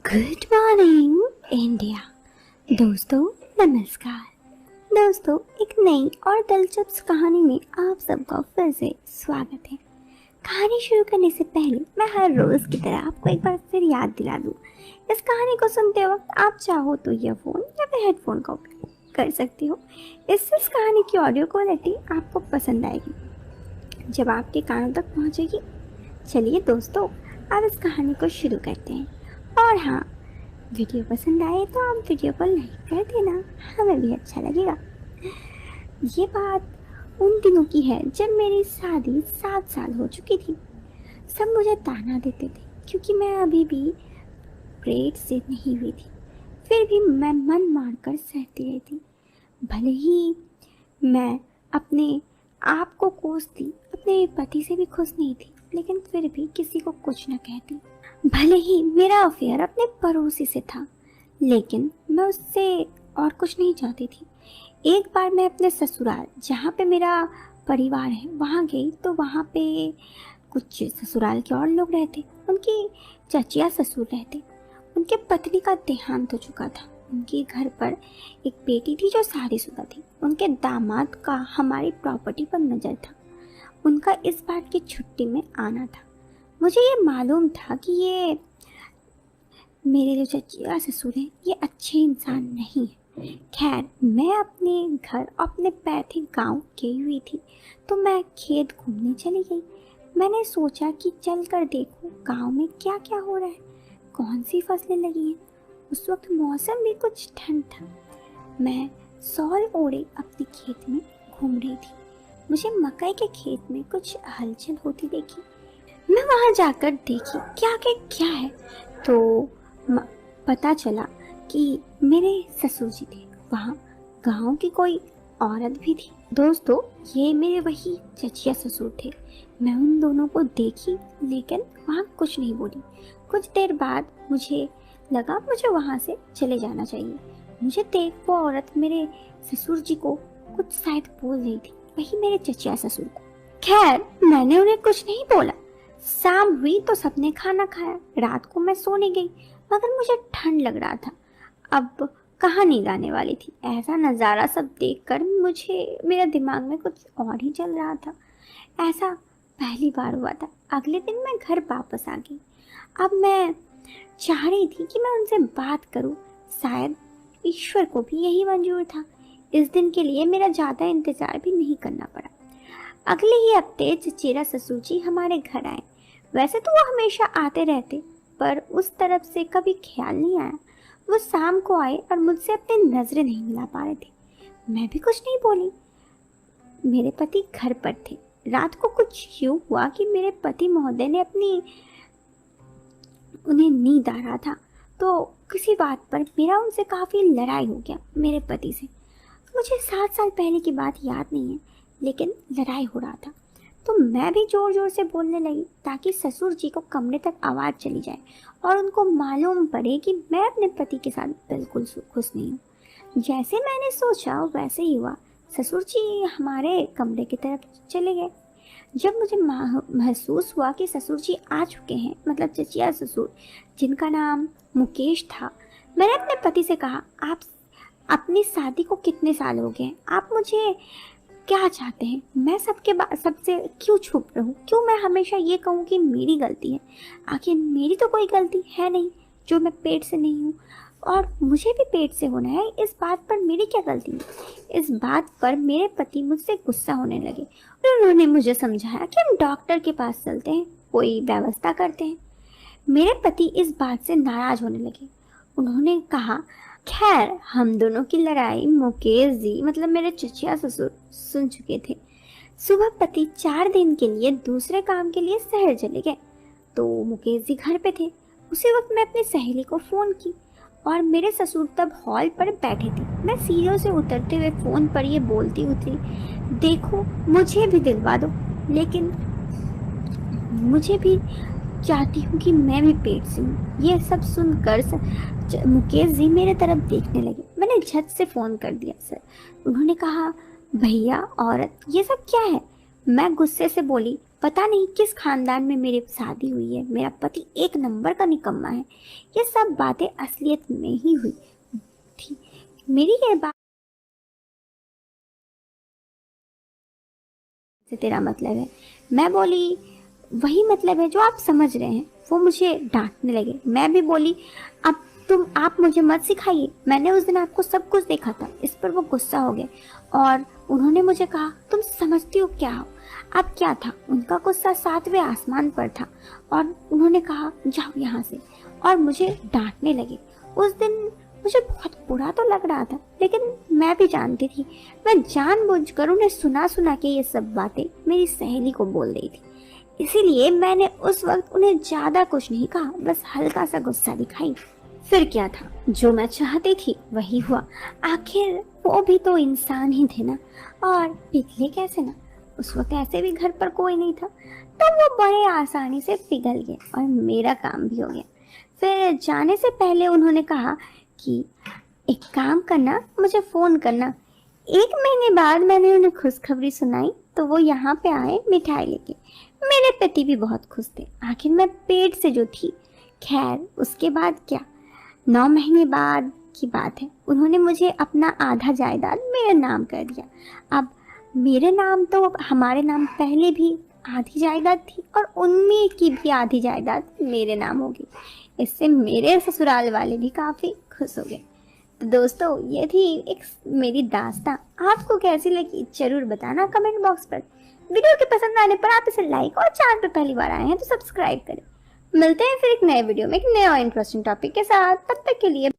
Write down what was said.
Good morning India. दोस्तों नमस्कार। दोस्तों एक नई और दिलचस्प कहानी में आप सबका फिर से स्वागत है। कहानी शुरू करने से पहले मैं हर रोज की तरह आपको एक बार फिर याद दिला दूं, इस कहानी को सुनते वक्त आप चाहो तो ईयरफोन या फिर हेडफोन का उपयोग कर सकते हो। इससे इस कहानी की ऑडियो क्वालिटी आपको पसंद आएगी जब आपके कानों तक पहुंचेगी। चलिए दोस्तों, अब इस कहानी को शुरू करते हैं। और हाँ, वीडियो पसंद आए तो आप वीडियो को लाइक कर देना, हमें भी अच्छा लगेगा। ये बात उन दिनों की है जब मेरी शादी 7 साल हो चुकी थी। सब मुझे ताना देते थे क्योंकि मैं अभी भी प्रेड से नहीं हुई थी। फिर भी मैं मन मारकर सहती रहती। भले ही मैं अपने आप को कोसती, अपने पति से भी खुश नहीं थी, लेकिन फिर भी किसी को कुछ न कहती। भले ही मेरा अफेयर अपने पड़ोसी से था, लेकिन मैं उससे और कुछ नहीं चाहती थी। एक बार मैं अपने ससुराल, जहाँ पे मेरा परिवार है, वहाँ गई तो वहाँ पे कुछ ससुराल के और लोग रहते। उनकी चचिया ससुर रहते। उनके पत्नी का देहांत हो चुका था। उनके घर पर एक बेटी थी जो शादीशुदा थी। उनके दामाद का हमारी प्रॉपर्टी पर नज़र था। उनका इस बार की छुट्टी में आना था। मुझे ये मालूम था कि ये मेरे जो चचिया ससुर हैं ये अच्छे इंसान नहीं है। खैर, मैं अपने घर अपने पैतृक गांव गई हुई थी तो मैं खेत घूमने चली गई। मैंने सोचा कि चल कर देखूं गांव में क्या क्या हो रहा है, कौन सी फसलें लगी हैं। उस वक्त मौसम भी कुछ ठंड था। मैं सॉल ओढ़े अपने खेत में घूम रही थी। मुझे मकई के खेत में कुछ हलचल होती देखी। मैं वहां जाकर देखी क्या क्या है तो पता चला कि मेरे ससुर जी थे। वहाँ गांव की कोई औरत भी थी। दोस्तों, ये मेरे वही चचिया ससुर थे। मैं उन दोनों को देखी लेकिन वहाँ कुछ नहीं बोली। कुछ देर बाद मुझे लगा मुझे वहाँ से चले जाना चाहिए। मुझे देख वो औरत मेरे ससुर जी को कुछ शायद बोल रही थी, वही मेरे चचिया ससुर को। खैर, मैंने उन्हें कुछ नहीं बोला। शाम हुई तो सबने खाना खाया। रात को मैं सोने गई, मगर मुझे ठंड लग रहा था। अब कहाँ नींद आने वाली थी। ऐसा नज़ारा सब देखकर मेरा दिमाग में कुछ और ही चल रहा था। ऐसा पहली बार हुआ था। अगले दिन मैं घर वापस आ गई। अब मैं चाह रही थी कि मैं उनसे बात करूं। शायद ईश्वर को भी यही मंजूर था। इस दिन के लिए मेरा ज़्यादा इंतजार भी नहीं करना पड़ा। अगले ही हफ्ते चचेरा ससुर जी हमारे घर आए। वैसे तो वो हमेशा आते रहते, पर उस तरफ से कभी ख्याल नहीं आया। वो शाम को आए और मुझसे अपनी नजरें नहीं मिला पा रहे थे। मैं भी कुछ नहीं बोली। मेरे पति घर पर थे। रात को कुछ यूं हुआ कि मेरे पति महोदय ने उन्हें नींद आ रहा था, तो किसी बात पर मेरा उनसे काफी लड़ाई हो गया मेरे पति से। मुझे 7 साल पहले की बात याद नहीं है, लेकिन लड़ाई हो रहा था तो मैं भी जोर जोर से बोलने लगी ताकि ससुर जी को कमरे तक आवाज़ चली जाए और उनको मालूम पड़े कि मैं अपने पति के साथ बिल्कुल खुश नहीं हूँ। जैसे मैंने सोचा वैसे ही हुआ। ससुर जी हमारे कमरे की तरफ चले गए। जब मुझे महसूस हुआ कि ससुर जी आ चुके हैं, मतलब चचिया ससुर जिनका नाम मुकेश था, मैंने अपने पति से कहा, आप अपनी शादी को कितने साल हो गए? आप मुझे क्या चाहते हैं? मैं सबसे क्यों छुप रहूं? क्यों मैं हमेशा ये कहूं कि मेरी गलती है? आखिर मेरी तो कोई गलती है नहीं जो मैं पेट से नहीं हूँ, और मुझे भी पेट से होना है। इस बात पर मेरी क्या गलती है? इस बात पर मेरे पति मुझसे गुस्सा होने लगे और उन्होंने मुझे समझाया कि हम डॉक्टर के पास चलते हैं, कोई व्यवस्था करते हैं। मेरे पति इस बात से नाराज होने लगे। उन्होंने कहा, खैर, हम दोनों की लड़ाई मुकेश जी, मतलब मेरे चचिया ससुर, सुन चुके थे। सुबह पति 4 दिन के लिए दूसरे काम के लिए शहर चले गए तो मुकेश जी घर पे थे। उसी वक्त मैं अपनी सहेली को फोन की और मेरे ससुर तब हॉल पर बैठे थे। मैं सीढ़ियों से उतरते हुए फोन पर ये बोलती उतरी, देखो मुझे भी दिलवा दो, लेकिन मुझे भी चाहती हूँ कि मैं भी पेट से हूँ। ये सब सुनकर मुकेश जी मेरे तरफ देखने लगे। मैंने झट से फ़ोन कर दिया सर। उन्होंने कहा, भैया औरत, ये सब क्या है? मैं गुस्से से बोली, पता नहीं किस खानदान में मेरी शादी हुई है, मेरा पति एक नंबर का निकम्मा है। ये सब बातें असलियत में ही हुई थी। मेरी ये बात से तेरा मतलब है? मैं बोली, वही मतलब है जो आप समझ रहे हैं। वो मुझे डांटने लगे। मैं भी बोली, अब आप मुझे मत सिखाइए, मैंने उस दिन आपको सब कुछ देखा था। इस पर वो गुस्सा हो गए और उन्होंने मुझे कहा, तुम समझती हो क्या हो? अब क्या था, उनका गुस्सा 7वें आसमान पर था और उन्होंने कहा, जाओ यहाँ से, और मुझे डांटने लगे। उस दिन मुझे बहुत बुरा तो लग रहा था, लेकिन मैं भी जानती थी, मैं जानबूझकर उन्हें सुना सुना के ये सब बातें मेरी सहेली को बोल रही थी। इसीलिए मैंने उस वक्त उन्हें ज्यादा कुछ नहीं कहा, बस हल्का सा गुस्सा दिखाई। फिर क्या था, जो मैं चाहती थी वही हुआ। आखिर वो भी तो इंसान ही थे ना, और पिघले कैसे ना। उस वक्त ऐसे भी घर पर कोई नहीं था, तो वो बड़े आसानी से पिघल गए और मेरा काम भी हो गया। फिर जाने से पहले उन्होंने कहा कि एक काम करना, मुझे फोन करना। 1 महीने बाद मैंने उन्हें खुशखबरी सुनाई तो वो यहाँ पे आए मिठाई लेके। मेरे पति भी बहुत खुश थे, आखिर मैं पेट से जो थी। खैर उसके बाद क्या, 9 महीने बाद की बात है, उन्होंने मुझे अपना आधा जायदाद मेरे नाम कर दिया। अब मेरे नाम तो हमारे नाम पहले भी आधी जायदाद थी और उनमें की भी आधी जायदाद मेरे नाम होगी। इससे मेरे ससुराल वाले भी काफ़ी खुश हो गए। तो दोस्तों, ये थी एक मेरी दास्तां। आपको कैसी लगी जरूर बताना कमेंट बॉक्स पर। वीडियो के पसंद आने पर आप इसे लाइक और चैनल पर पहली बार आए हैं तो सब्सक्राइब करें। मिलते हैं फिर एक नए वीडियो में एक नए और इंटरेस्टिंग टॉपिक के साथ। तब तक के लिए